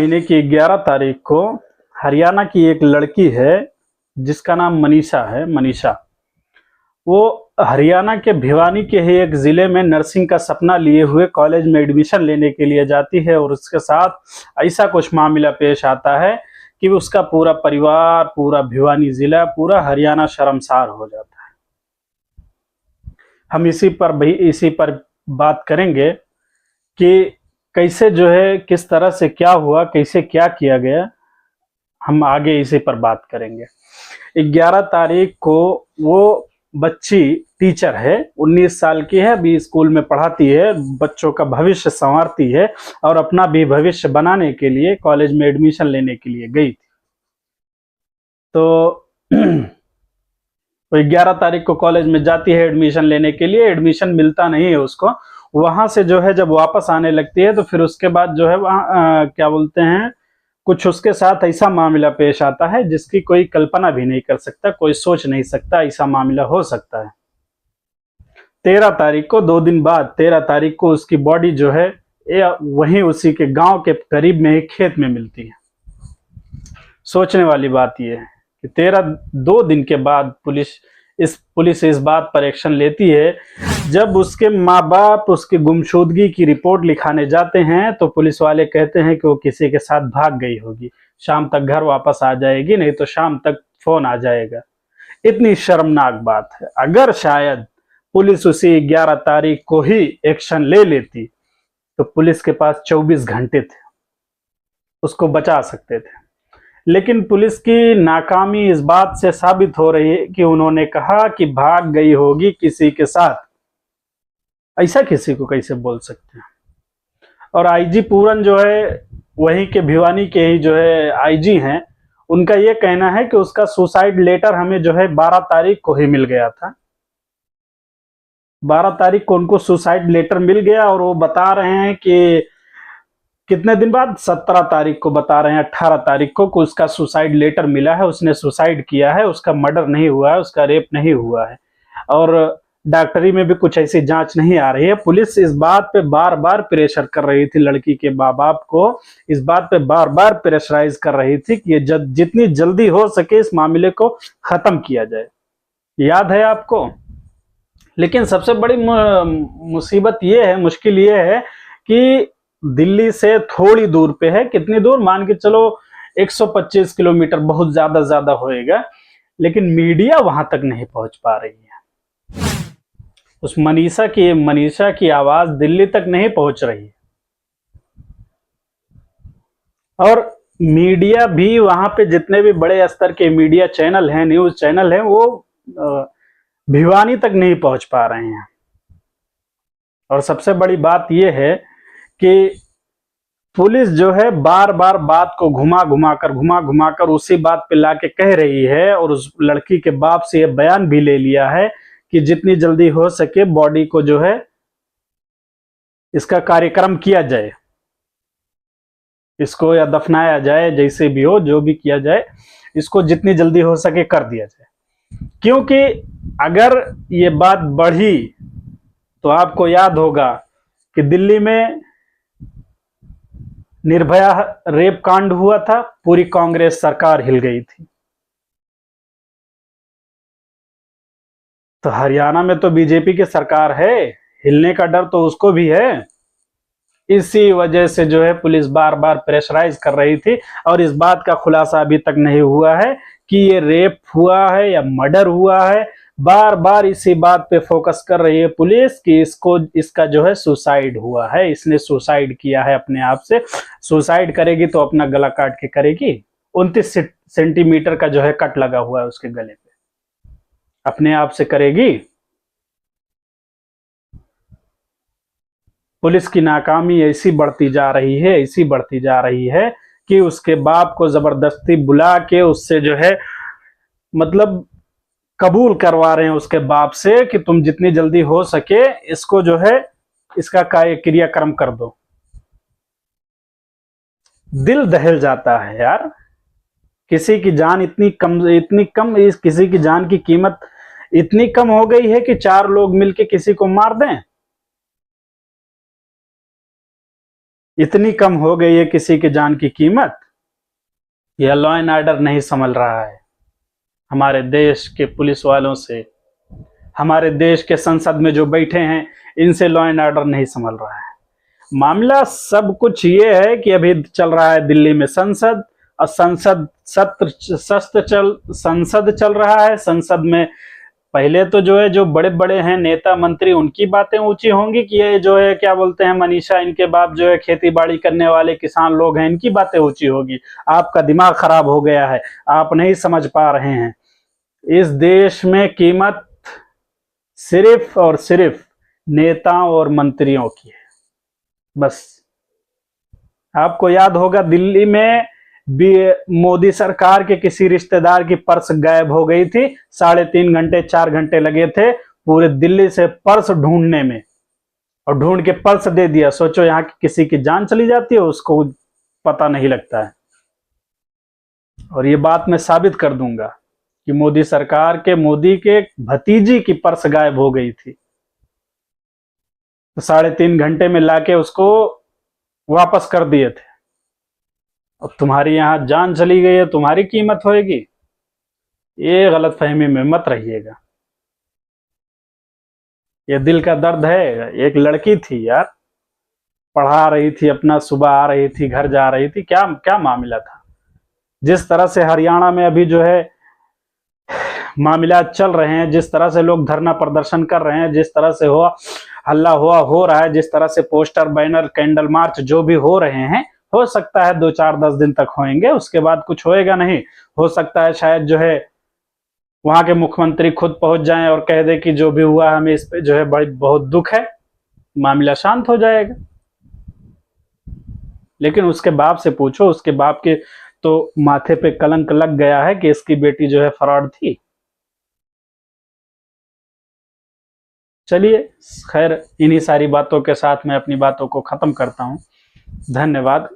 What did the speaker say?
महीने की 11 तारीख को हरियाणा की एक लड़की है जिसका नाम मनीषा है। मनीषा वो हरियाणा के भिवानी के ही एक ज़िले में नर्सिंग का सपना लिए हुए कॉलेज में एडमिशन लेने के लिए जाती है और उसके साथ ऐसा कुछ मामला पेश आता है कि उसका पूरा परिवार, पूरा भिवानी ज़िला, पूरा हरियाणा शर्मसार हो जाता है। हम इसी पर बात करेंगे कि कैसे जो है, किस तरह से क्या हुआ, कैसे क्या किया गया, हम आगे इसी पर बात करेंगे। 11 तारीख को वो बच्ची टीचर है, 19 साल की है, अभी स्कूल में पढ़ाती है, बच्चों का भविष्य संवारती है और अपना भी भविष्य बनाने के लिए कॉलेज में एडमिशन लेने के लिए गई थी। तो 11 तारीख को कॉलेज में जाती है एडमिशन लेने के लिए, एडमिशन मिलता नहीं है उसको। वहां से जो है जब वापस आने लगती है तो फिर उसके बाद जो है वहाँ क्या बोलते हैं, कुछ उसके साथ ऐसा मामला पेश आता है जिसकी कोई कल्पना भी नहीं कर सकता, कोई सोच नहीं सकता ऐसा मामला हो सकता है। 13 तारीख को, 2 दिन बाद 13 तारीख को उसकी बॉडी जो है वहीं उसी के गांव के करीब में ही खेत में मिलती है। सोचने वाली बात यह है कि 2 दिन के बाद पुलिस इस बात पर एक्शन लेती है। जब उसके माँ बाप उसकी गुमशुदगी की रिपोर्ट लिखाने जाते हैं तो पुलिस वाले कहते हैं कि वो किसी के साथ भाग गई होगी, शाम तक घर वापस आ जाएगी, नहीं तो शाम तक फोन आ जाएगा। इतनी शर्मनाक बात है। अगर शायद पुलिस उसी 11 तारीख को ही एक्शन ले लेती तो पुलिस के पास 24 घंटे थे, उसको बचा सकते थे। लेकिन पुलिस की नाकामी इस बात से साबित हो रही है कि उन्होंने कहा कि भाग गई होगी किसी के साथ। ऐसा किसी को कैसे बोल सकते हैं? और आईजी पूरन जो है, वहीं के भिवानी के ही जो है आईजी हैं, उनका यह कहना है कि उसका सुसाइड लेटर हमें जो है 12 तारीख को ही मिल गया था। 12 तारीख को उनको सुसाइड लेटर मिल गया और वो बता रहे हैं कि कितने दिन बाद, 17 तारीख को बता रहे हैं, 18 तारीख को उसका सुसाइड लेटर मिला है, उसने सुसाइड किया है, उसका मर्डर नहीं हुआ है, उसका रेप नहीं हुआ है और डॉक्टरी में भी कुछ ऐसी जांच नहीं आ रही है। पुलिस इस बात पे बार बार प्रेशर कर रही थी, लड़की के माँ बाप को इस बात पे बार बार प्रेशराइज कर रही थी कि ये जितनी जल्दी हो सके इस मामले को खत्म किया जाए। याद है आपको? लेकिन सबसे बड़ी मुसीबत ये है, मुश्किल ये है कि दिल्ली से थोड़ी दूर पे है, कितनी दूर मान के चलो 125 किलोमीटर, बहुत ज्यादा होएगा, लेकिन मीडिया वहां तक नहीं पहुंच पा रही है। उस मनीषा की आवाज दिल्ली तक नहीं पहुंच रही है और मीडिया भी वहां पे जितने भी बड़े स्तर के मीडिया चैनल हैं, न्यूज चैनल हैं, वो भिवानी तक नहीं पहुंच पा रहे हैं। और सबसे बड़ी बात यह है कि पुलिस जो है बार बार बात को घुमा घुमा कर उसी बात पे लाके कह रही है और उस लड़की के बाप से यह बयान भी ले लिया है कि जितनी जल्दी हो सके बॉडी को जो है इसका कार्यक्रम किया जाए, इसको या दफनाया जाए, जैसे भी हो, जो भी किया जाए, इसको जितनी जल्दी हो सके कर दिया जाए। क्योंकि अगर ये बात बढ़ी तो आपको याद होगा कि दिल्ली में निर्भया रेप कांड हुआ था, पूरी कांग्रेस सरकार हिल गई थी। तो हरियाणा में तो बीजेपी की सरकार है, हिलने का डर तो उसको भी है। इसी वजह से जो है पुलिस बार बार प्रेशराइज कर रही थी और इस बात का खुलासा अभी तक नहीं हुआ है कि ये रेप हुआ है या मर्डर हुआ है। बार बार इसी बात पे फोकस कर रही है पुलिस कि इसका जो है सुसाइड हुआ है, इसने सुसाइड किया है अपने आप से। सुसाइड करेगी तो अपना गला काट के करेगी। 29 सेंटीमीटर का जो है कट लगा हुआ है उसके गले पे, अपने आप से करेगी। पुलिस की नाकामी ऐसी बढ़ती जा रही है कि उसके बाप को जबरदस्ती बुला के उससे जो है मतलब कबूल करवा रहे हैं उसके बाप से कि तुम जितनी जल्दी हो सके इसको जो है इसका क्रियाक्रम कर दो। दिल दहल जाता है यार। किसी की जान इतनी कम, किसी की जान की कीमत इतनी कम हो गई है कि 4 लोग मिलके किसी को मार दें। इतनी कम हो गई है किसी की जान की कीमत। यह लॉ एंड ऑर्डर नहीं संभल रहा है हमारे देश के पुलिस वालों से, हमारे देश के संसद में जो बैठे हैं इनसे लॉ एंड ऑर्डर नहीं संभल रहा है। मामला सब कुछ ये है कि अभी चल रहा है दिल्ली में संसद, और संसद चल रहा है। संसद में पहले तो जो है जो बड़े बड़े हैं नेता मंत्री उनकी बातें ऊंची होंगी कि ये जो है क्या बोलते हैं मनीषा, इनके बाप जो है खेती बाड़ी करने वाले किसान लोग हैं, इनकी बातें ऊंची होगी। आपका दिमाग खराब हो गया है, आप नहीं समझ पा रहे हैं। इस देश में कीमत सिर्फ और सिर्फ नेताओं और मंत्रियों की है बस। आपको याद होगा दिल्ली में भी मोदी सरकार के किसी रिश्तेदार की पर्स गायब हो गई थी। 3.5 घंटे 4 घंटे लगे थे पूरे दिल्ली से पर्स ढूंढने में, और ढूंढ के पर्स दे दिया। सोचो यहाँ की किसी की जान चली जाती है उसको पता नहीं लगता है। और ये बात मैं साबित कर दूंगा कि मोदी सरकार के मोदी के भतीजी की पर्स गायब हो गई थी, तो 3.5 घंटे में लाके उसको वापस कर दिए थे। अब तुम्हारी यहां जान चली गई है, तुम्हारी कीमत होएगी। ये गलतफहमी में मत रहिएगा। ये दिल का दर्द है। एक लड़की थी यार, पढ़ा रही थी अपना, सुबह आ रही थी घर जा रही थी, क्या क्या मामला था। जिस तरह से हरियाणा में अभी जो है मामला चल रहे हैं, जिस तरह से लोग धरना प्रदर्शन कर रहे हैं, जिस तरह से हल्ला हो रहा है, जिस तरह से पोस्टर बैनर कैंडल मार्च जो भी हो रहे हैं, हो सकता है 2-4-10 दिन तक होंगे, उसके बाद कुछ होएगा नहीं। हो सकता है शायद जो है वहां के मुख्यमंत्री खुद पहुंच जाएं और कह दे कि जो भी हुआ हमें इस पे जो है बहुत दुख है, मामला शांत हो जाएगा। लेकिन उसके बाप से पूछो, उसके बाप के तो माथे पे कलंक लग गया है कि इसकी बेटी जो है फ्रॉड थी। चलिए खैर, इन्हीं सारी बातों के साथ मैं अपनी बातों को खत्म करता हूं। धन्यवाद।